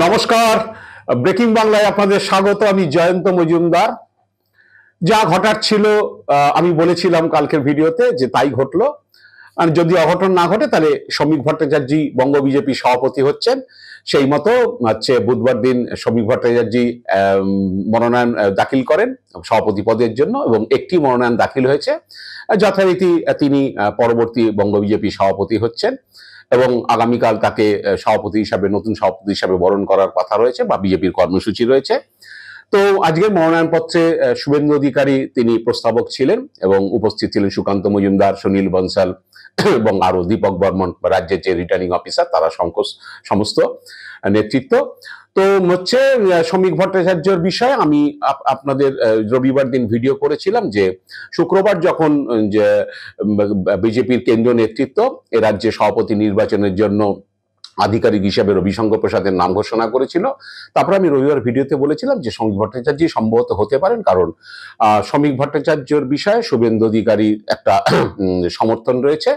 নমস্কার, ব্রেকিং বাংলায় আপনাদের স্বাগত। আমি জয়ন্ত মজুমদার। যা ঘটার ছিল আমি বলেছিলাম কালকের ভিডিওতে যে তাই ঘটলো। আর যদি অঘটন না ঘটে তাহলে শ্রমিক ভট্টাচার্য বঙ্গ বিজেপি সভাপতি হচ্ছেন। সেই মতো হচ্ছে বুধবার দিন শ্রমিক ভট্টাচার্য মনোনয়ন দাখিল করেন সভাপতি পদের জন্য এবং একটি মনোনয়ন দাখিল হয়েছে। যথারীতি তিনি পরবর্তী বঙ্গ বিজেপি সভাপতি হচ্ছেন এবং আগামীকাল তাকে সভাপতি হিসাবে নতুন সভাপতি হিসাবে বরণ করার কথা রয়েছে বা বিজেপির কর্মসূচি রয়েছে। তো আজকের মনোনয়নপত্রে শুভেন্দু অধিকারী তিনি প্রস্তাবক ছিলেন এবং উপস্থিত ছিলেন সুকান্ত মজুমদার, সুনীল বনসাল এবং আরো দীপক বর্মন রাজ্যের যে রিটার্নিং অফিসার তারা সমস্ত নেতৃত্ব। তো হচ্ছে শ্রমিক ভট্টাচার্যের বিষয়ে আমি আপনাদের রবিবার দিন ভিডিও করেছিলাম যে শুক্রবার যখন যে বিজেপির কেন্দ্রীয় নেতৃত্ব এ রাজ্যে সভাপতি নির্বাচনের জন্য আধিকারিক হিসেবে রবিশঙ্কর প্রসাদের নাম ঘোষণা করেছিল, তারপরে আমি রবিবার ভিডিওতে বলেছিলাম যে শ্রমিক ভট্টাচার্য সম্ভবত হতে পারেন, কারণ শ্রমিক ভট্টাচার্যর বিষয়ে শুভেন্দু অধিকারীর একটা সমর্থন রয়েছে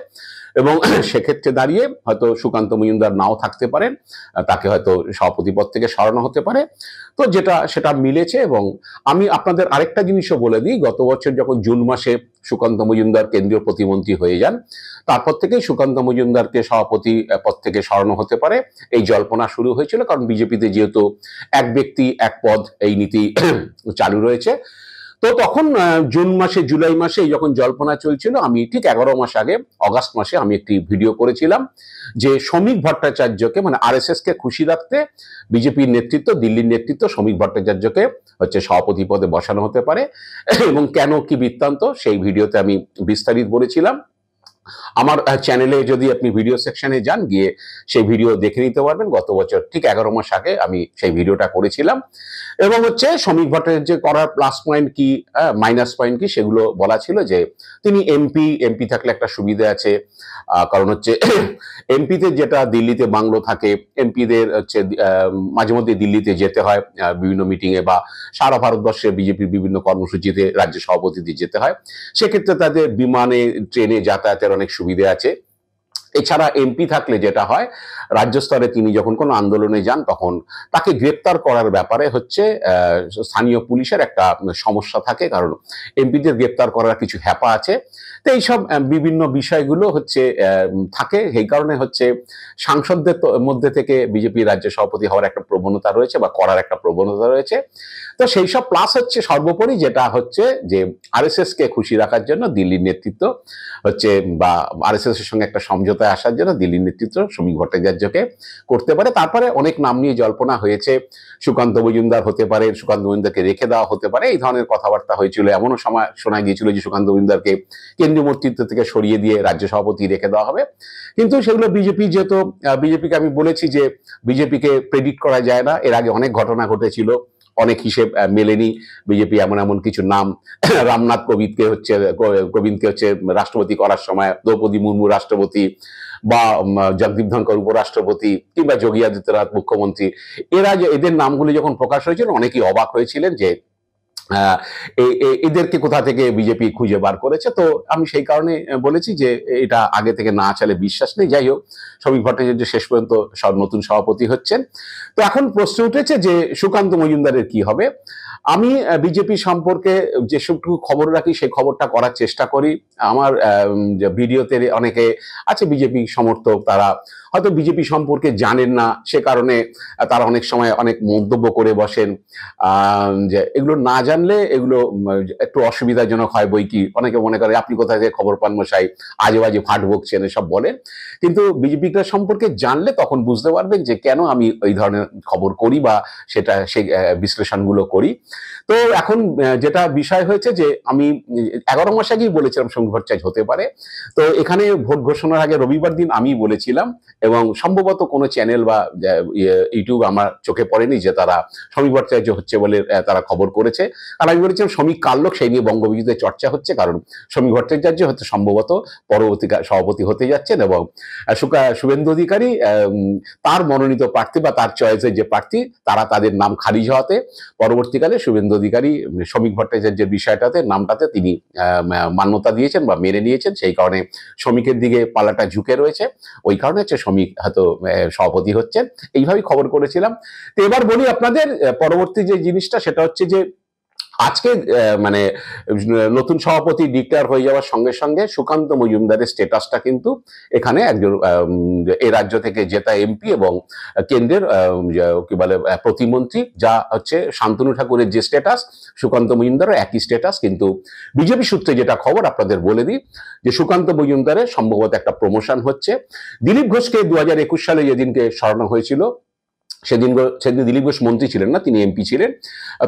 এবং সেক্ষেত্রে দাঁড়িয়ে হয়তো সুকান্ত মজুমদার নাও থাকতে পারেন, তাকে হয়তো সভাপতি পদ থেকে সরানো হতে পারে। তো সেটা মিলেছে। এবং আমি আপনাদের আরেকটা জিনিসও বলে দিই, গত বছর যখন জুন মাসে সুকান্ত মজুমদার কেন্দ্রীয় প্রতিমন্ত্রী হয়ে যান, তারপর থেকেই সুকান্ত মজুমদারকে সভাপতি পদ থেকে সরানো হতে পারে এই জল্পনা শুরু হয়েছিল, কারণ বিজেপিতে যেহেতু এক ব্যক্তি এক পদ এই নীতি চালু রয়েছে। তো তখন জুন মাসে জুলাই মাসে যখন জল্পনা চলছিল, আমি ঠিক 11 মাস আগে অগাস্ট মাসে আমি একটি ভিডিও করেছিলাম যে শ্রমিক ভট্টাচার্যকে মানে আরএসএস কে খুশি রাখতে বিজেপির নেতৃত্ব, দিল্লির নেতৃত্ব শ্রমিক ভট্টাচার্যকে হচ্ছে সভাপতি পদে বসানো হতে পারে এবং কেন কি বৃত্তান্ত সেই ভিডিওতে আমি বিস্তারিত বলেছিলাম। আমার চ্যানেলে যদি আপনি ভিডিও সেকশনে যান, গিয়ে সেই ভিডিও দেখে নিতে পারবেন। গত বছর ঠিক 11 মাস আগে আমি সেই ভিডিওটা করেছিলাম এবং হচ্ছে শ্রমিক ভট্টাচার্য করার প্লাস পয়েন্ট কি মাইনাস পয়েন্ট কি সেগুলো বলা ছিল যে তিনি এমপি থাকলে একটা সুবিধা আছে, কারণ হচ্ছে এমপিতে যেটা দিল্লিতে বাংলো থাকে, এমপিদের হচ্ছে মাঝে মধ্যে দিল্লিতে যেতে হয় বিভিন্ন মিটিংয়ে বা সারা ভারতবর্ষে বিজেপির বিভিন্ন কর্মসূচিতে রাজ্য সভাপতিদের যেতে হয়, সেক্ষেত্রে তাদের বিমানে ট্রেনে যাতায়াতের অনেক সুবিধা আছে। এছাড়া এমপি থাকলে যেটা হয়, রাজ্য স্তরে তিনি যখন কোনো আন্দোলনে যান তখন তাকে গ্রেপ্তার করার ব্যাপারে হচ্ছে স্থানীয় পুলিশের একটা সমস্যা থাকে, কারণ এমপিদের গ্রেপ্তার করার কিছু হ্যাপা আছে। তো এইসব বিভিন্ন বিষয়গুলো হচ্ছে থাকে, এই কারণে হচ্ছে সাংসদদের মধ্যে থেকে বিজেপি রাজ্য সভাপতি হওয়ার একটা প্রবণতা রয়েছে বা করার একটা প্রবণতা রয়েছে। তো সেই সব প্লাস হচ্ছে সর্বোপরি যেটা হচ্ছে যে আরএসএস কে খুশি রাখার জন্য দিল্লির নেতৃত্ব হচ্ছে বা আরএসএস এর সঙ্গে একটা সমঝোতায় আসার জন্য দিল্লির নেতৃত্ব শ্রমিক ভট্টাচার্যকে করতে পারে। তারপরে অনেক নাম নিয়ে জল্পনা হয়েছে, সুকান্ত মজুমদার হতে পারে, সুকান্ত মজুমদারকে রেখে দেওয়া হতে পারে, এই ধরনের কথাবার্তা হয়েছিল। এমনও সময় শোনা গিয়েছিল যে সুকান্ত মজুমদারকে কেন্দ্রীয় নেতৃত্ব থেকে সরিয়ে দিয়ে রাজ্য সভাপতি রেখে দেওয়া হবে। কিন্তু সেগুলো বিজেপি যেহেতু বিজেপিকে আমি বলেছি যে বিজেপিকে প্রেডিক্ট করা যায় না, এর আগে অনেক ঘটনা ঘটেছিল, অনেক হিসেব মেলেনি। বিজেপি এমন কিছু নাম, রামনাথ কোবিন্দকে হচ্ছে রাষ্ট্রপতি করার সময় দ্রৌপদী মুর্মু রাষ্ট্রপতি বা জগদীপ ধনকর উপরাষ্ট্রপতি কিংবা যোগী আদিত্যনাথ মুখ্যমন্ত্রী, এদের নামগুলি যখন প্রকাশ হয়েছিল অনেকেই অবাক হয়েছিলেন যে এদেরকে কোথা থেকে বিজেপি খুঁজে বার করেছে। তো আমি সেই কারণে বলেছি যে এটা আগে থেকে না চলে বিশ্বাস নেই। যাই হোক, শ্রমিক ভট্টাচার্য শেষ পর্যন্ত নতুন সভাপতি হচ্ছেন। তো এখন প্রশ্ন উঠেছে যে সুকান্ত মজুমদারের কি হবে। আমি বিজেপি সম্পর্কে যেসবটুকু খবর রাখি সেই খবরটা করার চেষ্টা করি। আমার ভিডিওতে অনেকে আছে বিজেপি সমর্থক, তারা হয়তো বিজেপি সম্পর্কে জানেন না, সে কারণে তারা অনেক সময় অনেক মন্তব্য করে বসেন যে এগুলো না জানলে এগুলো একটু অসুবিধাজনক হয় বই কি। অনেকে মনে করে আপনি কোথায় থেকে খবর পান মশাই, আজে বাজে ফাট বকছেন, এসব বলে। কিন্তু বিজেপিটা সম্পর্কে জানলে তখন বুঝতে পারবেন যে কেন আমি এই ধরনের খবর করি বা সেই বিশ্লেষণগুলো করি। তো এখন যেটা বিষয় হয়েছে যে আমি 11 মাস আগেই বলেছিলাম শ্রমিক ভট্টাচার্য হতে পারে। তো এখানে ভোট ঘোষণার আগে রবিবার দিন আমি বলেছিলাম এবং সম্ভবত কোনো চ্যানেল বা ইউটিউব আমার চোখে পড়েনি যে তারা শ্রমিক ভট্টাচার্য হচ্ছে বলে তারা খবর করেছে। আর আমি বলেছিলাম শ্রমিক কার লোক, সেই নিয়ে বঙ্গবিজুতে চর্চা হচ্ছে, কারণ শ্রমিক ভট্টাচার্য হয়তো সম্ভবত পরবর্তী সভাপতি হতে যাচ্ছেন এবং শুভেন্দু অধিকারী তার মনোনীত প্রার্থী বা তার চয়েসের যে প্রার্থী তারা তাদের নাম খারিজ হওয়াতে পরবর্তীকালে ক্ষেত্রে শুভেন্দু অধিকারী শ্রমিক ভট্টাচার্যের বিষয়টাতে নামটাতে তিনি মান্যতা দিয়েছেন বা মেনে নিয়েছেন, সেই কারণে শ্রমিকের দিকে পাল্লাটা ঝুঁকে রয়েছে, ওই কারণে হচ্ছে শ্রমিক হয়তো সভাপতি হচ্ছেন, এইভাবেই খবর করেছিলাম। তো এবার বলি আপনাদের পরবর্তী যে জিনিসটা সেটা হচ্ছে যে আজকে মানে নতুন সভাপতি ডিক্লেয়ার হয়ে যাওয়ার সঙ্গে সঙ্গে সুকান্ত মজুমদারের স্ট্যাটাসটা কিন্তু এখানে একজন এ রাজ্য থেকে জেতা এমপি এবং কেন্দ্রের কি বলে প্রতিমন্ত্রী, যা হচ্ছে শান্তনু ঠাকুরের যে স্ট্যাটাস, সুকান্ত মজুমদারের একই স্ট্যাটাস। কিন্তু বিজেপি সূত্রে যেটা খবর আপনাদের বলে দিই যে সুকান্ত মজুমদারের সম্ভবত একটা প্রমোশন হচ্ছে। দিলীপ ঘোষকে 2021 সালে যেদিনকে সরানো হয়েছিল, সেদিন দিলীপ ঘোষ মন্ত্রী ছিলেন না, তিনি এমপি ছিলেন,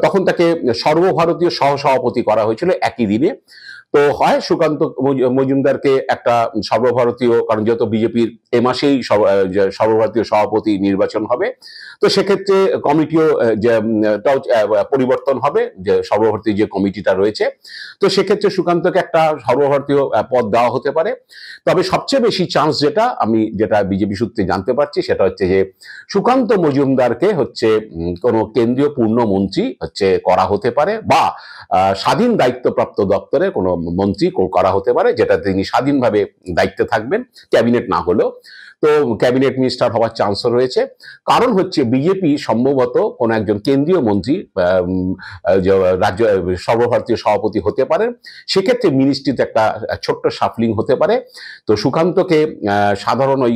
তখন তাকে সর্বভারতীয় সহসভাপতি করা হয়েছিল একই দিনে। তো হয় সুকান্ত মজুমদারকে একটা সর্বভারতীয়, কারণ যেহেতু বিজেপির এ মাসেই সর্বভারতীয় সভাপতি নির্বাচন হবে, তো সেক্ষেত্রে কমিটিও পরিবর্তন হবে, যে সর্বভারতীয় যে কমিটিটা রয়েছে, তো সেক্ষেত্রে সুকান্তকে একটা সর্বভারতীয় পদ দেওয়া হতে পারে। তবে সবচেয়ে বেশি চান্স যেটা বিজেপি সূত্রে জানতে পারছি সেটা হচ্ছে যে সুকান্ত মজুমদারকে হচ্ছে কোনো কেন্দ্রীয় পূর্ণমন্ত্রী হচ্ছে করা হতে পারে, বা স্বাধীন দায়িত্বপ্রাপ্ত দপ্তরে কোনো মন্ত্রী করা হতে পারে, যেটা তিনি স্বাধীনভাবে দায়িত্বে থাকবেন, ক্যাবিনেট না হলেও। তো ক্যাবিনেট মিনিস্টার হওয়ার চান্সও রয়েছে, কারণ হচ্ছে বিজেপি সম্ভবত কোনো একজন কেন্দ্রীয় মন্ত্রী রাজ্য সর্বভারতীয় সভাপতি হতে পারেন, সেক্ষেত্রে মিনিস্ট্রিতে একটা ছোট্ট সাফলিং হতে পারে। তো সুকান্তকে সাধারণ ওই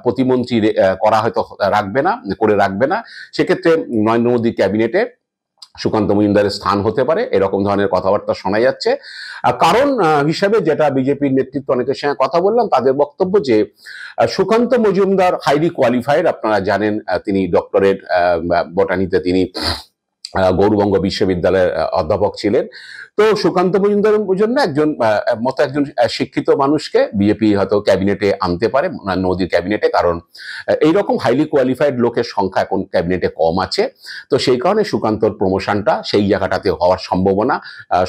প্রতিমন্ত্রী করা হয়তো রাখবে না, সেক্ষেত্রে নরেন্দ্র মোদীর ক্যাবিনেটে সুকান্ত মজুমদারের স্থান হতে পারে, এরকম ধরনের কথাবার্তা শোনা যাচ্ছে। কারণ হিসাবে যেটা বিজেপির নেতৃত্ব অনেকের সঙ্গে কথা বললাম, তাদের বক্তব্য যে সুকান্ত মজুমদার হাইলি কোয়ালিফাইড, আপনারা জানেন তিনি ডক্টরেট বটানিতে তিনি গৌরবঙ্গ বিশ্ববিদ্যালয়ের অধ্যাপক ছিলেন। তো সুকান্ত মজুমদারের জন্য একজন শিক্ষিত মানুষকে বিজেপি হয়তো ক্যাবিনেটে আনতে পারে, মোদীর ক্যাবিনেটে, কারণ এইরকম হাইলি কোয়ালিফাইড লোকের সংখ্যা এখন ক্যাবিনেটে কম আছে। তো সেই কারণে সুকান্তর প্রমোশনটা সেই জায়গাটাতে হওয়ার সম্ভাবনা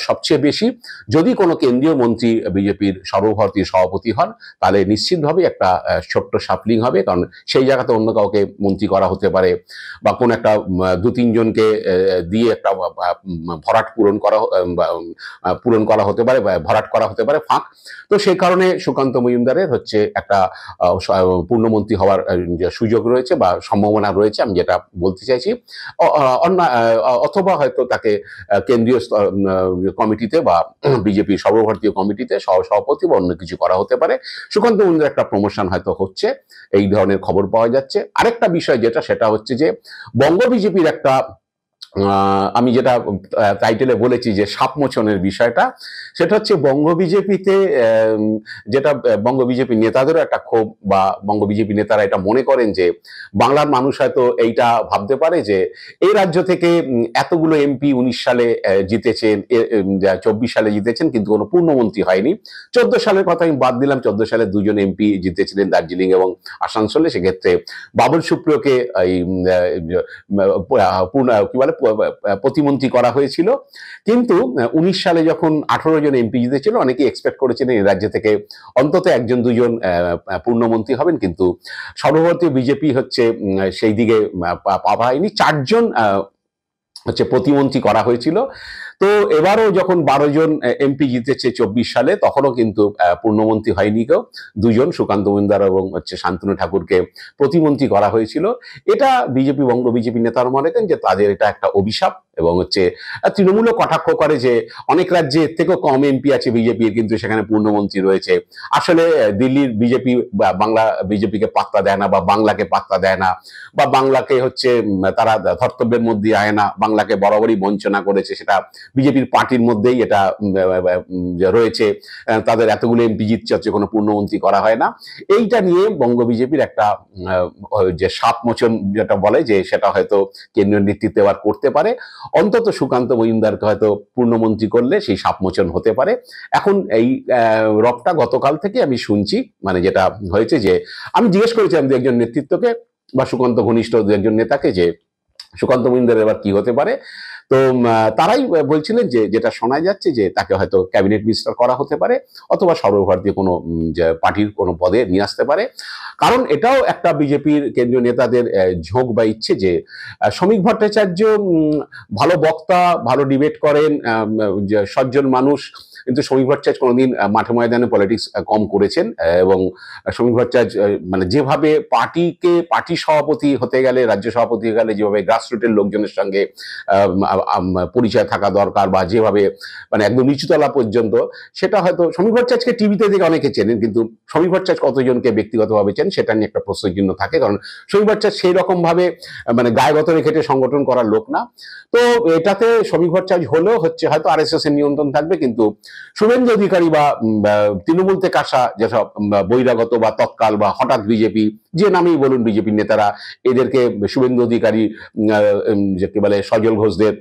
সবচেয়ে বেশি। যদি কোনো কেন্দ্রীয় মন্ত্রী বিজেপির সর্বভারতীয় সভাপতি হন, তাহলে নিশ্চিতভাবে একটা ছোট্ট সাফলিং হবে, কারণ সেই জায়গাতে অন্য কাউকে মন্ত্রী করা হতে পারে, বা কোনো একটা 2-3 দিয়ে একটা ভরাট পূরণ করা হতে পারে, ভরাট করা হতে পারে ফাঁক। তো সেই কারণে সুকান্ত মজুমদারের হচ্ছে একটা পূর্ণমন্ত্রী হওয়ার সুযোগ রয়েছে বা সম্ভাবনা রয়েছে, আমি যেটা বলতে চাইছি। অথবা হয়তো তাকে কেন্দ্রীয় কমিটিতে বা বিজেপি সর্বভারতীয় কমিটিতে সহসভাপতি বা অন্য কিছু করা হতে পারে। সুকান্ত মজুমদারের একটা প্রমোশন হয়তো হচ্ছে, এই ধরনের খবর পাওয়া যাচ্ছে। আরেকটা বিষয় সেটা হচ্ছে যে বঙ্গ বিজেপির একটা, আমি যেটা টাইটেলে বলেছি যে সাপমোচনের বিষয়টা, সেটা হচ্ছে বঙ্গ বিজেপিতে যেটা বঙ্গ বিজেপি নেতাদেরও একটা ক্ষোভ, বা বঙ্গ বিজেপি নেতারা এটা মনে করেন যে বাংলার মানুষ হয়তো এইটা ভাবতে পারে যে এই রাজ্য থেকে এতগুলো এমপি 19 সালে জিতেছেন, 24 সালে জিতেছেন, কিন্তু কোনো পূর্ণমন্ত্রী হয়নি। 14 সালের কথা আমি বাদ দিলাম, 14 সালে 2জন এমপি জিতেছিলেন দার্জিলিং এবং আসানসোলে, সেক্ষেত্রে বাবুল সুপ্রিয়কে কি বলে প্রতিমন্ত্রী করা হয়েছিল। কিন্তু 19 সালে যখন 18 জন এমপি জিতেছিল, অনেকে এক্সপেক্ট করেছিলেন এই রাজ্য থেকে অন্তত 1-2 জন পূর্ণমন্ত্রী হবেন, কিন্তু সর্বভারতীয় বিজেপি হচ্ছে সেই দিকে পাওয়া হয়নি, 4 জন হচ্ছে প্রতিমন্ত্রী করা হয়েছিল। তো এবারও যখন 12 জন এমপি জিতেছে 24 সালে, তখনও কিন্তু পূর্ণমন্ত্রী হয়নি কেউ, 2 জন সুকান্ত মজুমদার এবং হচ্ছে শান্তনু ঠাকুরকে প্রতিমন্ত্রী করা হয়েছিল। এটা বঙ্গ বিজেপি নেতারা মনে করেন যে তাদের এটা একটা অভিশাপ, এবং হচ্ছে তৃণমূলও কটাক্ষ করে যে অনেক রাজ্যে এর থেকেও কম এমপি আছে বিজেপির, কিন্তু সেখানে পূর্ণমন্ত্রী রয়েছে। আসলে দিল্লির বিজেপি বাংলা বিজেপিকে পাত্তা দেয় না, বা বাংলাকে পাত্তা দেয় না, বা বাংলাকে হচ্ছে তারা ধর্তব্যের মধ্যে আয় না, বাংলাকে বরাবরই বঞ্চনা করেছে, সেটা বিজেপির পার্টির মধ্যেই এটা রয়েছে। তাদের এতগুলো এমপি জিতছে, হচ্ছে কোনো পূর্ণমন্ত্রী করা হয় না। এইটা নিয়ে বঙ্গ বিজেপির একটা যে সাপমোচন যেটা বলে, যে সেটা হয়তো কেন্দ্রীয় নেতৃত্বে আবার করতে পারে। অন্তত সুকান্ত মজুমদারকে হয়তো পূর্ণমন্ত্রী করলে সেই সাপমোচন হতে পারে। এখন এই রবটা গতকাল থেকে আমি শুনছি, মানে যেটা হয়েছে যে আমি জিজ্ঞেস করেছিলাম 2-1 নেতৃত্বকে বা সুকান্ত ঘনিষ্ঠ 2-1 নেতাকে যে সুকান্ত মজুমদার এবার কি হতে পারে। তো তারাই বলছিলেন যে যেটা শোনা যাচ্ছে যে তাকে হয়তো ক্যাবিনেট মিনিস্টার করা হতে পারে অথবা সর্বভারতীয় কোনো যে পার্টির কোনো পদে নিয়ে আসতে পারে। কারণ এটাও একটা বিজেপির কেন্দ্রীয় নেতাদের ঝোঁক বা ইচ্ছে যে শ্রমিক ভট্টাচার্য ভালো বক্তা, ভালো ডিবেট করেন, সজ্জন মানুষ, কিন্তু শ্রমিক ভট্টাচার্য কোনোদিন মাঠে ময়দানে পলিটিক্স কম করেছেন এবং শ্রমিক ভট্টাচার্য মানে যেভাবে পার্টি সভাপতি হতে গেলে, রাজ্য সভাপতি হয়ে গেলে যেভাবে গ্রাসরুটের লোকজনের সঙ্গে পরিচয় থাকা দরকার বা যেভাবে মানে একদম নিচুতলা পর্যন্ত, সেটা হয়তো শ্রমিক ভট্টাচার্যকে টিভিতে দেখে অনেকে চেনেন, কিন্তু শ্রমিক ভট্টাচার্য কতজনকে ব্যক্তিগতভাবে চেন সেটা নিয়ে একটা প্রশ্নচিহ্ন থাকে। কারণ শ্রমিক ভট্টাচার্য সেই রকম ভাবে মানে গায়ে রেখে সংগঠন করার লোক না। তো এটাতে শ্রমিক ভট্টাচার্য হলেও হচ্ছে হয়তো আরএসএস এর নিয়ন্ত্রণ থাকবে, কিন্তু শুভেন্দু অধিকারী বা তৃণমূল থেকে আসা যেসব বহিরাগত বা তৎকাল বা হঠাৎ বিজেপি, যে নামেই বলুন বিজেপির নেতারা, এদেরকে শুভেন্দু অধিকারী যাকে বলে সজল ঘোষদের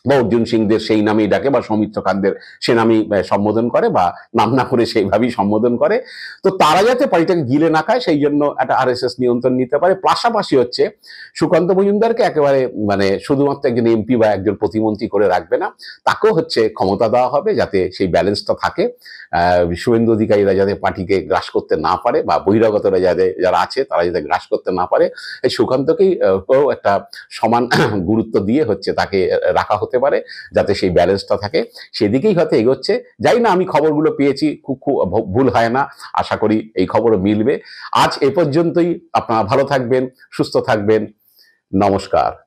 বা অর্জুন সিংদের সেই নামেই ডাকে বা সৌমিত্র খানদের সে নামেই সম্বোধন করে বা নাম না করে সেইভাবেই সম্বোধন করে। তো তারা যাতে পার্টিটাকে গিলে না খায় সেই জন্য একটা আরএসএস নিয়ন্ত্রণ নিতে পারে। পাশাপাশি হচ্ছে সুকান্ত মজুমদারকে একেবারে মানে শুধুমাত্র একজন এমপি বা একজন প্রতিমন্ত্রী করে রাখবে না, তাকেও হচ্ছে ক্ষমতা দেওয়া হবে যাতে সেই ব্যালেন্সটা থাকে। শুভেন্দু অধিকারীরা যাতে পার্টিকে গ্রাস করতে না পারে বা বহিরাগতরা যারা আছে তারা যাতে গ্রাস করতে না পারে, এই সুকান্তকেই একটা সমান গুরুত্ব দিয়ে হচ্ছে তাকে রাখা হতে পারে যাতে সেই ব্যালেন্সটা থাকে। সেদিকেই হয়তো এগোচ্ছে। যাই না, আমি খবরগুলো পেয়েছি, খুব ভুল হয় না, আশা করি এই খবরও মিলবে। আজ এ পর্যন্তই। আপনারা ভালো থাকবেন, সুস্থ থাকবেন। নমস্কার।